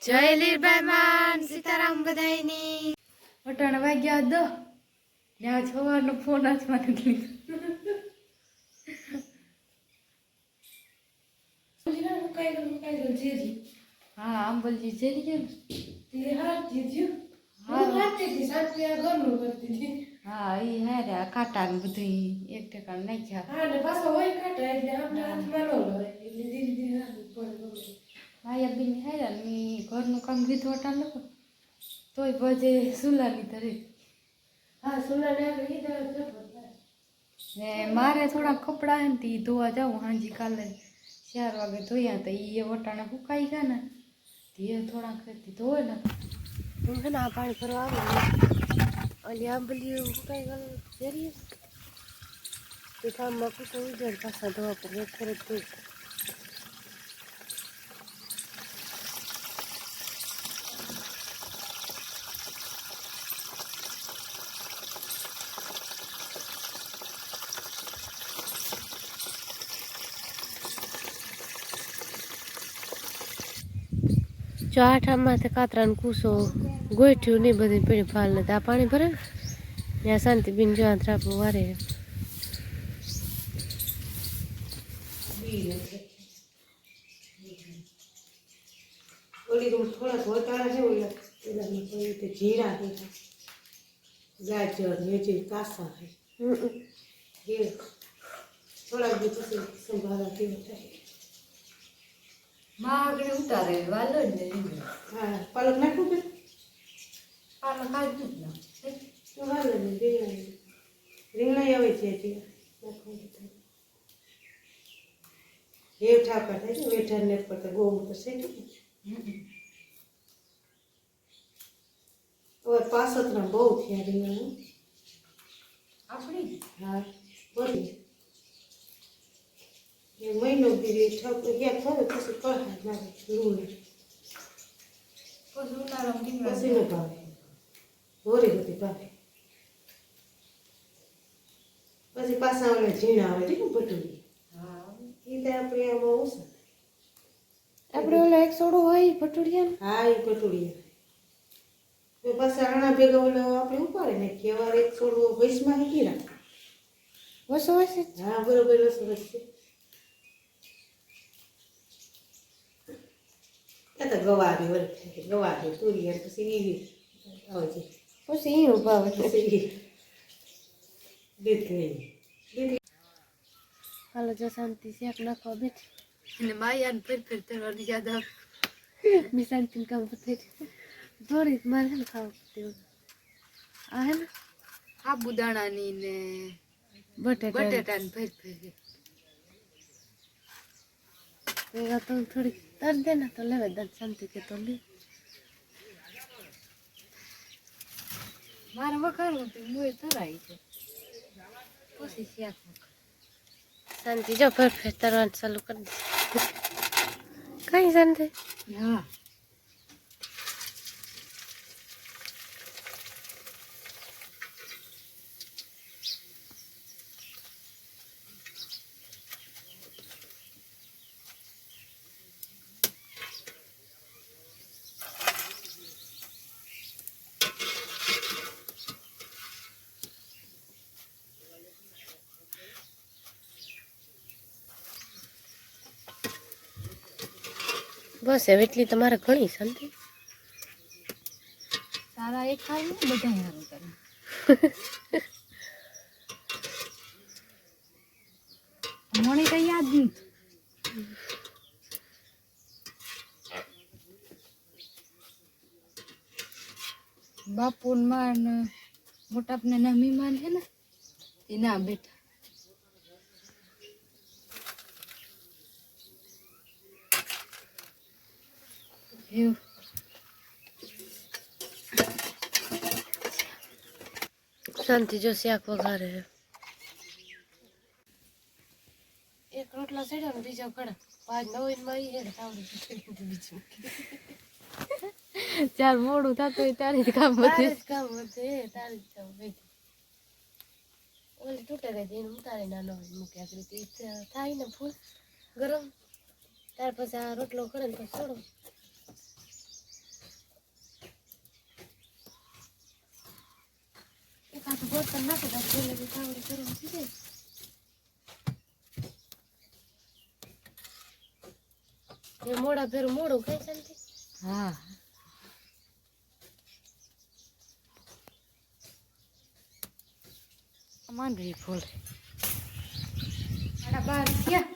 જય લીરબાઈમાન સીતારામ બધાયની વટાણ વાગ્યા દો ત્યાં સવારનો ફોન હાથમાં નથી હા આંબલજી જેરી કે હા એ હારા કાંટા ને બધું એક ઠેકાણ નાખ્યા માયા બેન હારા ને ઘરનું કામ કીધું વટાણ લખો તોય પછી સુલાની તરી ને મારે થોડા કપડા હે ને તે ધોવા જાઉં હાંજી કાલે 4 વાગે ધોયા તો એ વટાણા સુકાઈ ગયા ને તે થોડાક ધોવે ને હું છે ને આ પાણી ભરવા આવું ઓલી આંબલી સુકાઈ ગયેલું જરીએ તે કામમાં કુસું ઉજળ પાછા ધોવા પર એક ફરજ ધોઈ જો આઠામાં તે કાતરાને કૂસો ગોઠ્યું નહીં બધી પીડી ફાલ ને આ પાણી ભરે ત્યાં શાંતિબીન જો આ ત્રાપું વારે જીરા ગાજર મેથી કાસા થોડા પછી સંભાળા પીવા થાય માગણે ઉતારે વાલો ને હા પાલક નાખું કે પાલક કાઢી જ ના તો વાલો ને રીંગણા આવે છે હજી નાખવું એ ઠાકા થાય ને વેઠાને પર ગોળ તો સેટ હવે પાસતના બહુ થયા રીંગણા આપણી હા બધી એ મહિનો દીધી ઠપ ગયા થોડું પછી કહાય મારે લૂણ પછી ઉનાળામાં પછી ન ભાવે હોરી બધી ભાવે પછી પાછા ઓલે ઝીણા આવે છે ને ભટુરી હા એ તો આપણે આમાં ઓછા આપણે ઓલો એક સોડો હોય ભટુડિયા હા એ ભટુરિયા પાછા રાણા ભેગા ઓલો આપણે ઉપાડે ને કે વાર એક છોડવો વૈશમાં હેકી રાખે વસો વસે હા બરોબર વસો વસે એ તો ગવારી વળે ગવારી તુરિયા પછી ઈ આવે છે પછી ઈ ઉભા પછી દીકરી હાલો જો શાંતિ શેક નાખવા બેઠી અને માયાને ફેર કરવાની યાદ આવે મેં શાંતિને કામ પતે થોડીક મારે છે ને ખાવું પડતું આ હે ને સાબુદાણાની ને બટેટાની ફેર ભેગા તો થોડીક તર દે ને તો લેવા દે શાંતિ કે તો લે મારે વખાણું હતું મુએ તરાઈ છે પછી શેક શાંતિ જો ફેર તરવાનું ચાલુ કરી દે કઈ શાંતિ હા બસ હવે એટલી તમારે ઘણી શાંતિ તારા એક ખાય ને બધા હારું કરે મને કઈ યાદ નહીં બાપુ માં મોટા આપને ના મહેમાન છે ને એ ના બેઠા શાંતિ જો શાક વઘારે એક રોટલા ચડ્યો ને બીજો કડા 5 9 માં હે તાવડી બીજું ચાલ મોડું થતું હોય તારે કામ વધે તારે કામ વધે ઓલી તૂટે ગઈ એને ઉતારી નાનો મૂકે આગળ થાય ને ફૂલ ગરમ ત્યાર પછી આ રોટલો કરે ને પછી છોડો પાછું બોતલ નાખે તો પેલે તો તાવડી ગરમ થઈ જાય. એ મોડા ફેર મોડું ખાઈ શાંતિ. હા માંડવી ફૂલ 12 થયા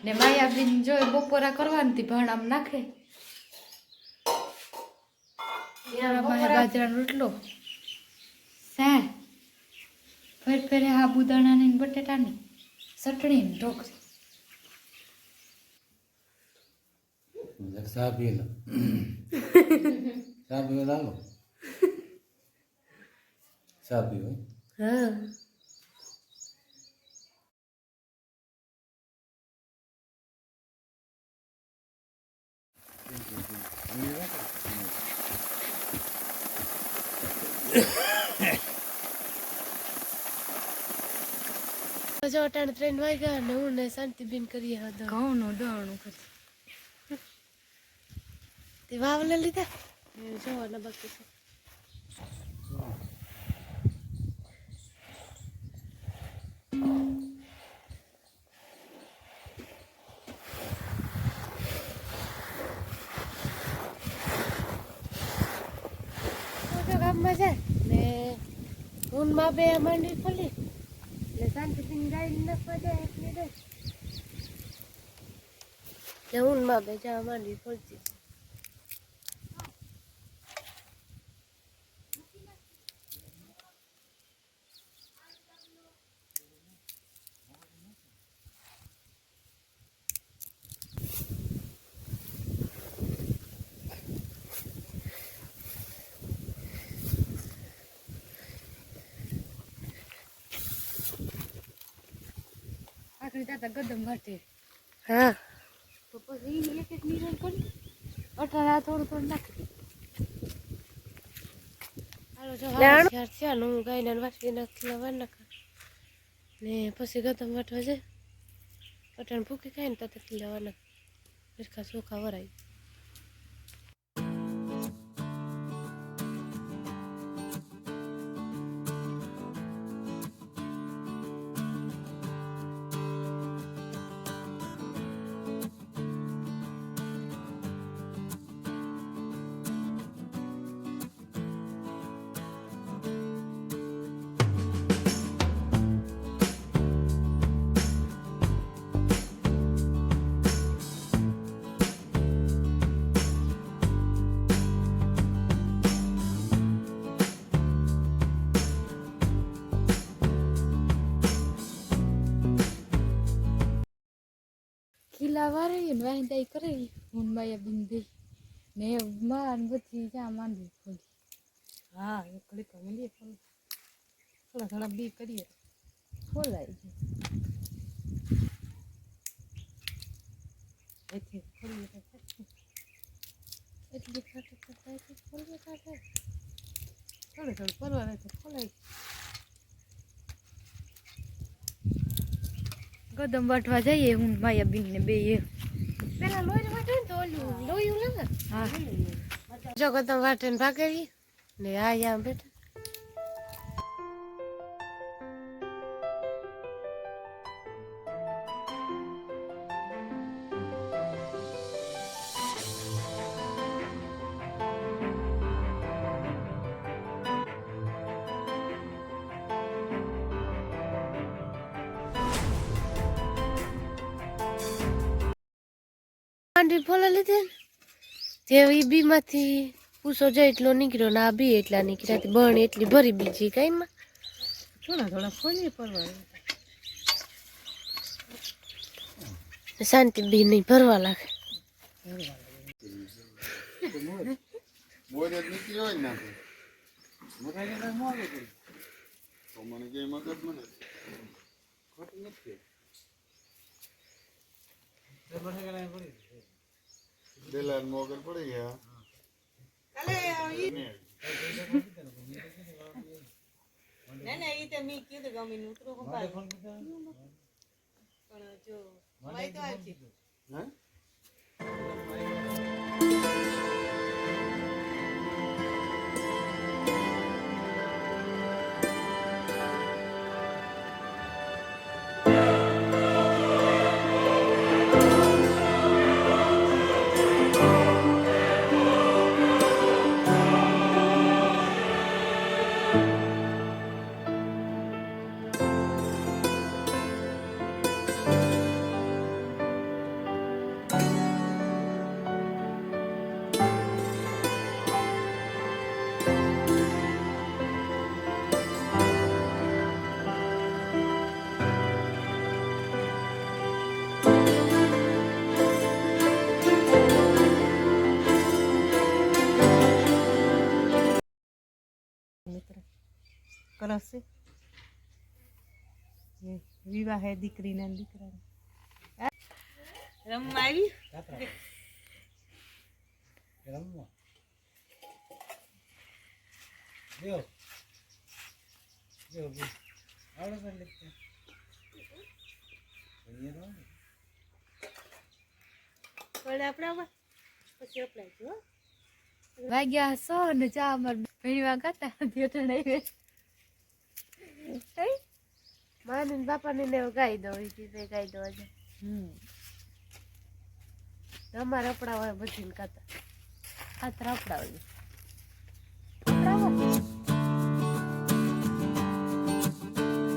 ને માયાબીન જો બપોરા કરવાની તી ભાણામ નાખે. બાજરાનો રોટલો સા ફેરે સાબુદાણાની ને બટેટાની ચટણી ને ઢોકળી. ચા પી લો ચા પીવો લાલો ચા પીવો હા જો અટાણે 3 વાગ્યા ને હું ને શાંતિબેન કરીએ હતા ઘઉંનું દળણું કરી તે વાવલે લીધા જોવાના બાકી છે. ગામમાં જાય ને ઊનમાં બે માંડવી ખોલી એટલે શાંતિબેન ગાઈ નાખવા જાય એટલે ને ઊનમાં બે જવા માંડવી ખોલતી. આખરી દાદા ગદમ વાટે. હા તો પછી એક નિરણ કરી 18 થોડું નાખી હાલો જો ચાલ હું ગાયને વાસી નાખી નાખા ને પછી ગદમ વાટવા જાય. અટાણ ભૂકી ખાય ને તો લેવાના સરખા ચોખા વરાય. ખીલા વારે ને વાંદાઈ કરે હું માયા બિંદી ને માન બધી જા માંડવી ખોલી. હા એકલી તો મંદી ખોલી થોડા થોડા બી કરીએ ખોલાય છે એથી ખોલીએ તો એટલી ખાતે ખાતે ખોલીએ ખાતે થોડું થોડું પરવા રહે તો ખોલાય. ગદમ વાટવા જઈએ હું માયાબીન ને બે પેલા લોહી વાટે ને તો ઓલું લોહી લાગે. હા જો ગદમ વાટે ને ભાગેરી ને આ બેઠા માંડવી ફોલા લીધી ને તે એ બીમાંથી પૂછો જાય એટલો નીકળ્યો ને આ બી એટલા નીકળ્યા બણ એટલી ભરી બીજી કઈ માં થોડા થોડા ફોલી પરવા શાંતિ બી નહીં ભરવા લાગે. મોગલ પડી ગયા ના ઈ તો મી કીધું ગમી નું ઉતરો પણ જો માઈ તો આવી છે. સરસ છે વિવાહ હે દીકરીના ને દીકરાને રમવા આવી રમવા જો જો આવડે પણ લીધે અહીંયા પણ આપણે આવા પછી અપ્લાય જો વાગ્યા 100 ને ચા અમાર ભણવા ગાતા થિયેટર આવી માને બાપાને ને ગાઈ દો એ ચીજે ગાઈ દો આજે અમારે અપડાવે બધી કાતા ખાતર અપડાવે